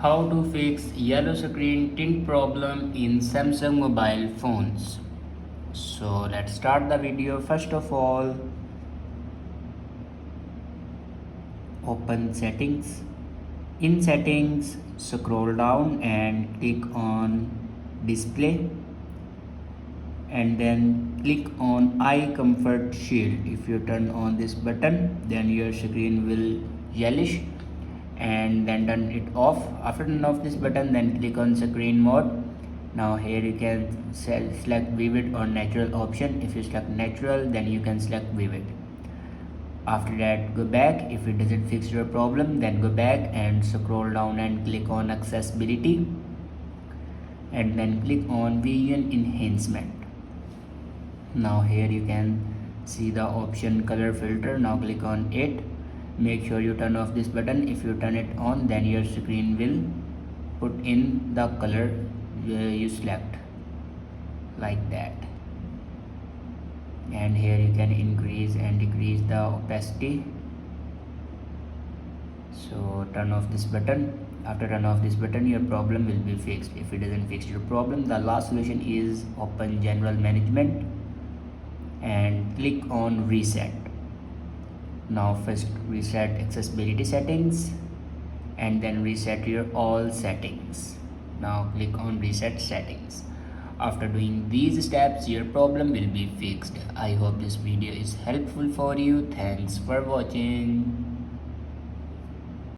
How to fix yellow screen tint problem in Samsung mobile phones. So let's start the video. First of all, open settings. In settings, scroll down and click on display and then click on eye comfort shield. If you turn on this button, then your screen will yellowish, and then turn it off. After turn off this button, then click on screen mode. Now here you can select vivid or natural option. If you select natural, then you can select vivid. After that, go back. If it doesn't fix your problem, then go back and scroll down and click on accessibility and then click on vision enhancement. Now here you can see the option color filter. Now click on it. Make sure you turn off this button. If you turn it on, then your screen will put in the color you select, like that. And here you can increase and decrease the opacity. So turn off this button. After turn off this button, your problem will be fixed. If it doesn't fix your problem, the last solution is open general management and click on reset. Now first reset accessibility settings and then reset your all settings. Now click on reset settings. After doing these steps, your problem will be fixed. I hope this video is helpful for you. Thanks for watching.